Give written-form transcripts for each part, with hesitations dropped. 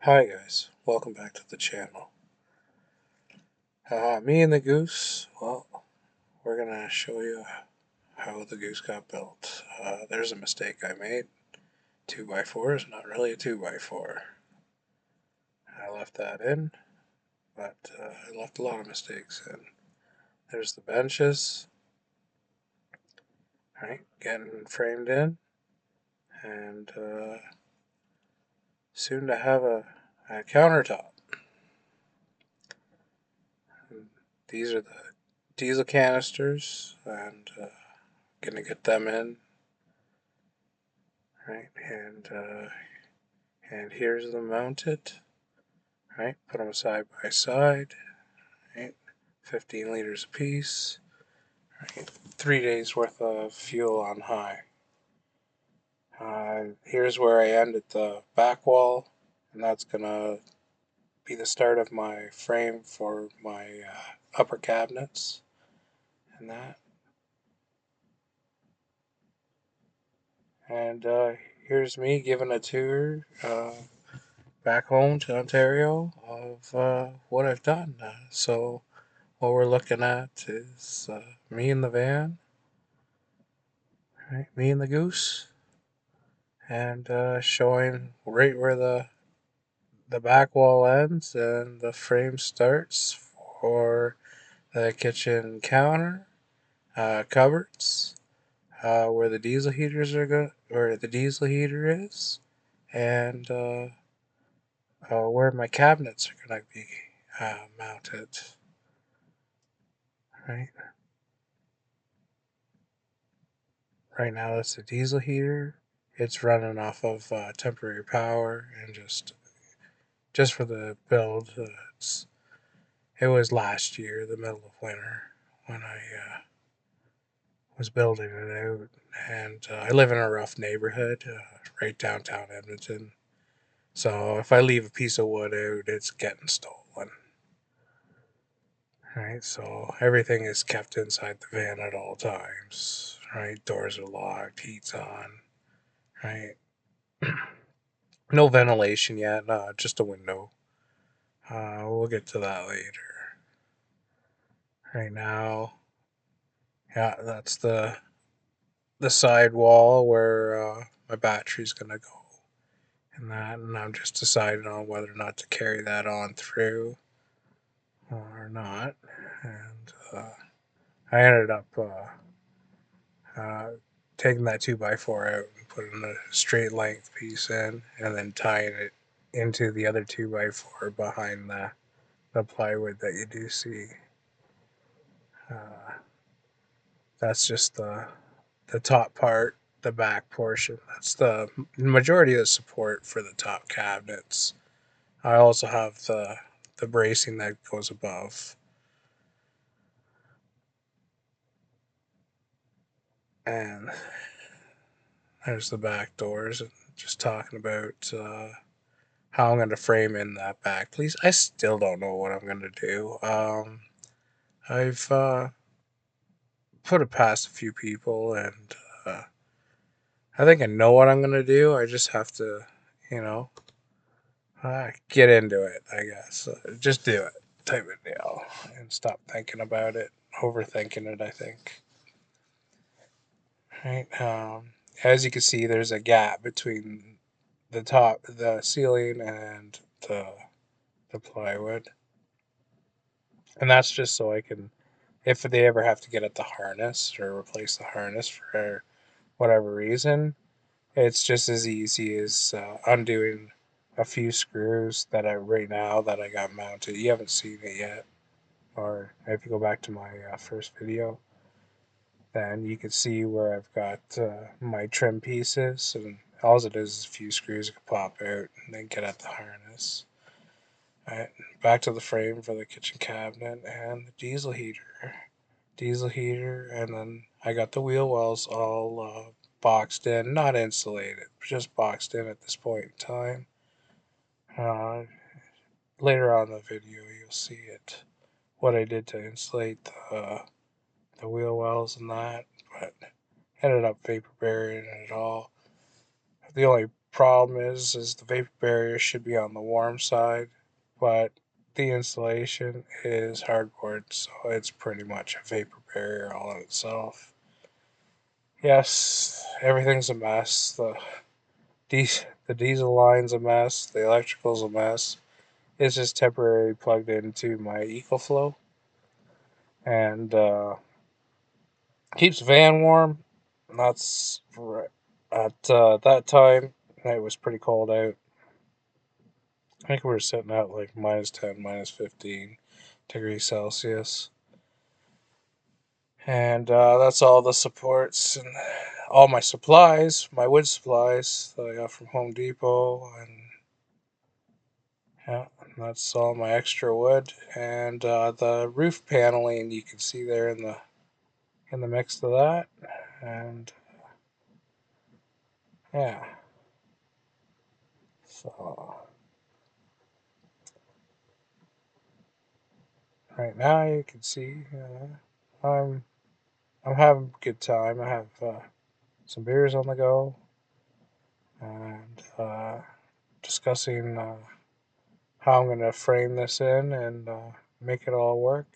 Hi guys, welcome back to the channel. Me and the Goose, well, we're gonna show you how the Goose got built. There's a mistake I made. 2x4 is not really a 2x4. I left that in, but I left a lot of mistakes in. There's the benches, right, getting framed in, and soon to have a countertop. And these are the diesel canisters, and gonna get them in, right, and here's them mounted, right, put them side by side, right, 15 liters apiece, right, 3 days worth of fuel on high. Here's where I end at the back wall, and that's gonna be the start of my frame for my upper cabinets and that. And here's me giving a tour back home to Ontario of what I've done. So what we're looking at is me in the van, right? Me and the Goose, and showing right where the back wall ends and the frame starts for the kitchen counter, cupboards, where the diesel heaters are where the diesel heater is, and where my cabinets are gonna be mounted, right? Right now, it's a diesel heater. It's running off of temporary power and just for the build. It was last year, the middle of winter, when I was building it out. And I live in a rough neighborhood, right downtown Edmonton. So if I leave a piece of wood out, it's getting stolen. Right, so everything is kept inside the van at all times. Right, doors are locked, heat's on. Right, no ventilation yet, just a window. We'll get to that later. Right now, yeah, that's the side wall where my battery's gonna go, and I'm just deciding on whether or not to carry that on through or not. And I ended up uh, taking that 2x4 out and putting a straight length piece in, and then tying it into the other 2x4 behind the plywood that you do see. Uh, that's just the top part, the back portion. That's the majority of the support for the top cabinets. I also have the bracing that goes above, and there's the back doors. And just talking about how I'm going to frame in that back. Please, I still don't know what I'm going to do. I've put it past a few people, and uh, I think I know what I'm going to do. I just have to, you know, get into it, I guess. Just do it, type of deal, and stop thinking about it, overthinking it, I think. Right? As you can see, there's a gap between the ceiling, and the plywood. And that's just so I can, if they ever have to get at the harness or replace the harness for whatever reason, it's just as easy as undoing a few screws that I right now that I got mounted. You haven't seen it yet, or if you go back to my first video, then you can see where I've got my trim pieces, and all it is a few screws that can pop out and then get at the harness. Right, back to the frame for the kitchen cabinet and the diesel heater, and then I got the wheel wells all boxed in, not insulated, just boxed in at this point in time. Uh, Later on in the video, you'll see it, what I did to insulate the wheel wells and that, but ended up vapor burying it all. The only problem is the vapor barrier should be on the warm side, but the insulation is hardboard, so it's pretty much a vapor barrier all in itself. Yes, everything's a mess. The diesel line's a mess. The electrical's a mess. It's just temporarily plugged into my EcoFlow and keeps the van warm. That's right. At that time, it was pretty cold out. I think we were sitting at like -10, -15 degrees Celsius. And that's all the supports and all my supplies, my wood supplies that I got from Home Depot. And yeah, that's all my extra wood. And the roof paneling you can see there in the mix of that. And yeah, so right now you can see I'm having a good time. I have some beers on the go and discussing how I'm going to frame this in and make it all work.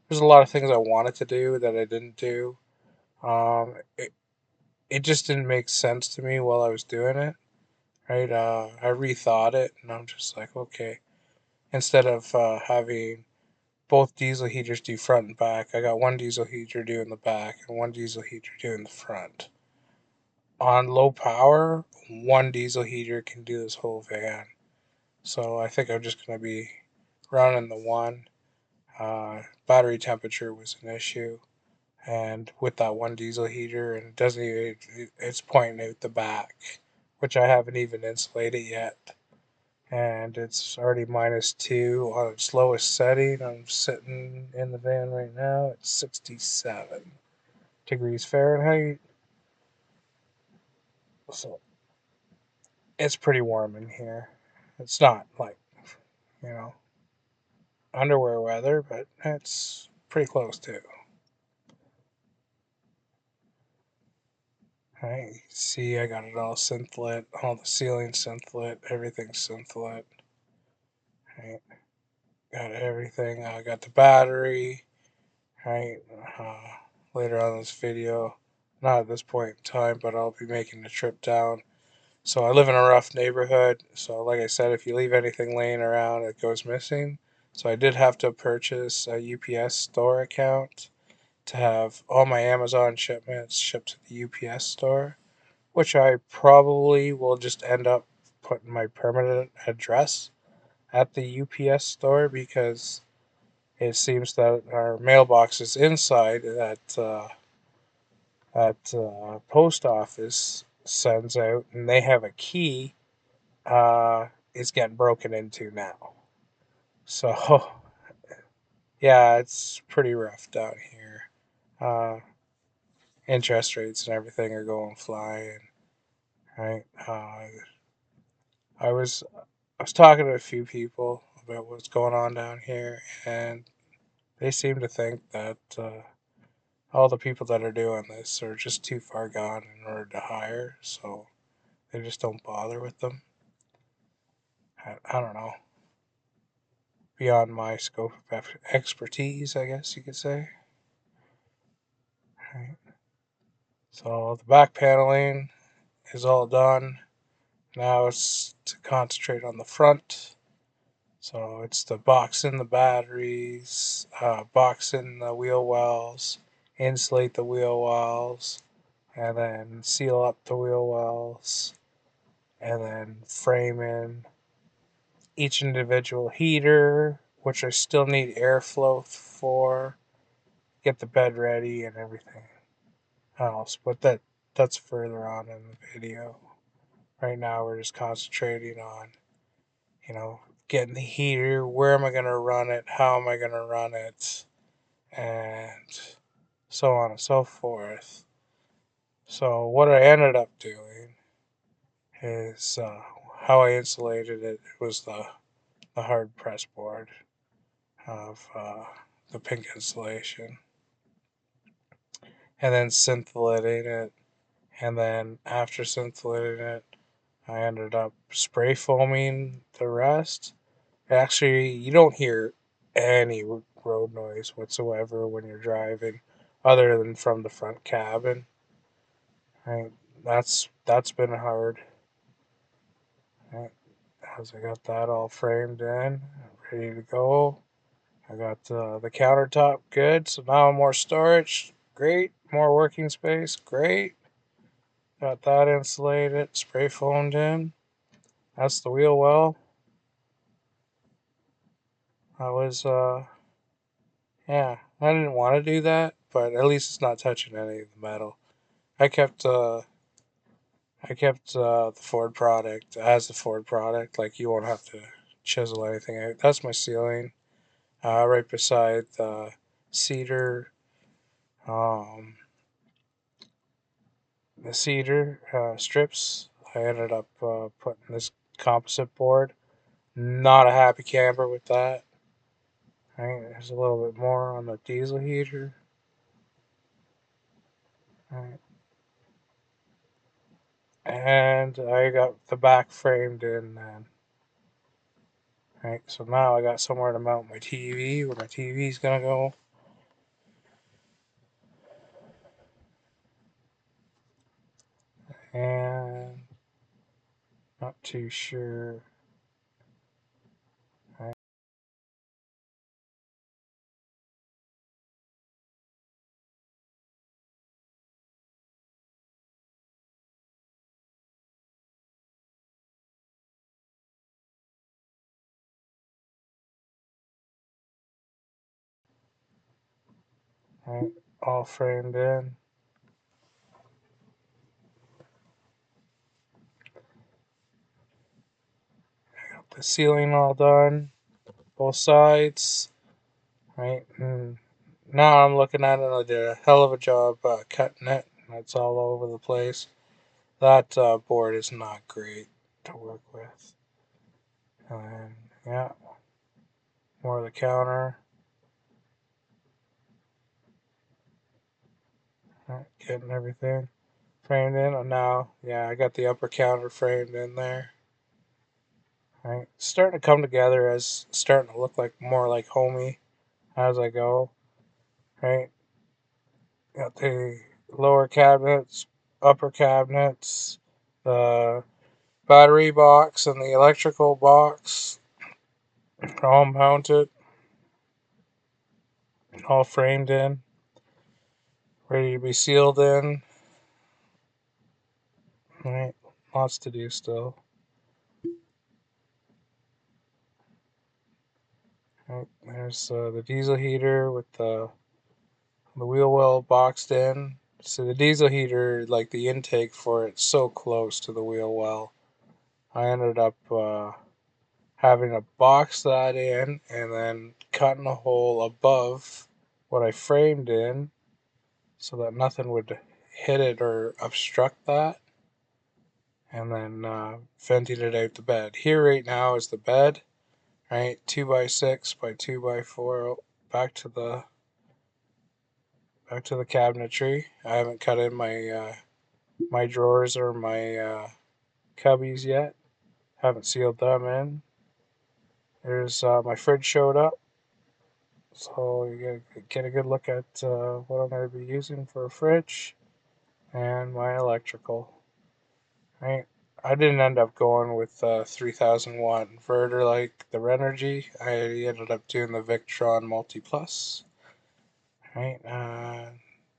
There's a lot of things I wanted to do that I didn't do. Um, it, it just didn't make sense to me while I was doing it, right? I rethought it and I'm just like, okay, instead of having both diesel heaters do front and back, I got one diesel heater doing the back and one diesel heater doing the front. On low power, one diesel heater can do this whole van. So I think I'm just going to be running the one. Battery temperature was an issue, and with that one diesel heater, and it doesn't even, it's pointing out the back, which I haven't even insulated yet. And it's already -2 on its lowest setting. I'm sitting in the van right now at 67 degrees Fahrenheit. So it's pretty warm in here. It's not like, you know, underwear weather, but it's pretty close to. Right, you can see I got it all synth lit, all the ceiling synth lit, everything's synth lit. Right, got everything. I got the battery. Right, later on in this video, not at this point in time, but I'll be making the trip down. So I live in a rough neighborhood. So like I said, if you leave anything laying around, it goes missing. So I did have to purchase a UPS store account to have all my Amazon shipments shipped to the UPS store, which I probably will just end up putting my permanent address at the UPS store because it seems that our mailbox is inside that post office sends out, and they have a key. It's getting broken into now, so yeah, it's pretty rough down here. Uh, Interest rates and everything are going flying. Right. I was I was talking to a few people about what's going on down here, and they seem to think that all the people that are doing this are just too far gone in order to hire, so they just don't bother with them. I don't know. Beyond my scope of expertise, I guess you could say. Right. So the back paneling is all done. Now it's to concentrate on the front. So it's to box in the batteries, box in the wheel wells, insulate the wheel wells, and then seal up the wheel wells, and then frame in each individual heater, which I still need airflow for, get the bed ready and everything else. But that's further on in the video. Right now we're just concentrating on, getting the heater, where am I going to run it, how am I going to run it, and so on and so forth. So what I ended up doing is how I insulated it was the hard press board of the pink insulation, and then synthleading it, and then after synthleading it, I ended up spray foaming the rest. Actually, you don't hear any road noise whatsoever when you're driving, other than from the front cabin. Right? That's been hard. Right? As I got that all framed in, ready to go. I got the countertop good, so now more storage. Great. More working space. Great. Got that insulated, spray foamed in. That's the wheel well. I was yeah, I didn't want to do that, but at least it's not touching any of the metal. I kept the Ford product as the Ford product. Like you won't have to chisel anything out. That's my ceiling, right beside the cedar, um, strips. I ended up putting this composite board. Not a happy camper with that. Right, there's a little bit more on the diesel heater. Right. And I got the back framed in then. Right, so now I got somewhere to mount my TV, where my TV's gonna go. And not too sure. Right, right, all framed in. Got the ceiling all done, both sides. Right, and now I'm looking at it. I did a hell of a job cutting it. It's all over the place. That board is not great to work with. And yeah, more of the counter. Right, getting everything framed in. And now, yeah, I got the upper counter framed in there. Right, starting to come together, as starting to look like more like homey as I go. Right, got the lower cabinets, upper cabinets, the battery box, and the electrical box all mounted, all framed in, ready to be sealed in. Right, lots to do still. Right, there's the diesel heater with the wheel well boxed in. So the diesel heater, like the intake for it, so close to the wheel well. I ended up having to box that in and then cutting a hole above what I framed in so that nothing would hit it or obstruct that, and then venting it out the bed. Here right now is the bed, right? 2x6 by 2x4. Back to the cabinetry. I haven't cut in my drawers or my cubbies yet. Haven't sealed them in. There's my fridge showed up, so you get a good look at what I'm going to be using for a fridge and my electrical. Right. I didn't end up going with 3000 watt inverter like the Renergy. I ended up doing the Victron Multi Plus. Right.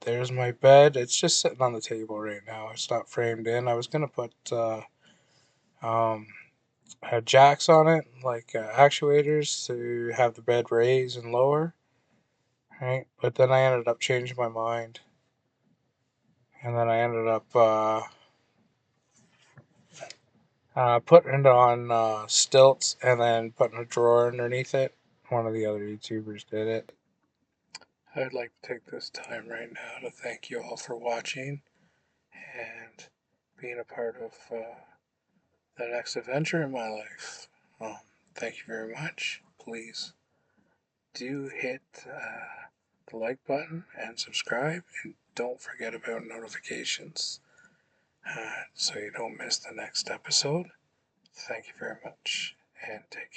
There's my bed. It's just sitting on the table right now. It's not framed in. I was gonna put um, jacks on it, like actuators, to have the bed raise and lower. Right. But then I ended up changing my mind, and then I ended up putting it on stilts and then putting a drawer underneath it. One of the other YouTubers did it. I'd like to take this time right now to thank you all for watching and being a part of the next adventure in my life. Thank you very much. Please do hit the like button and subscribe, and don't forget about notifications. so you don't miss the next episode. Thank you very much, and take care.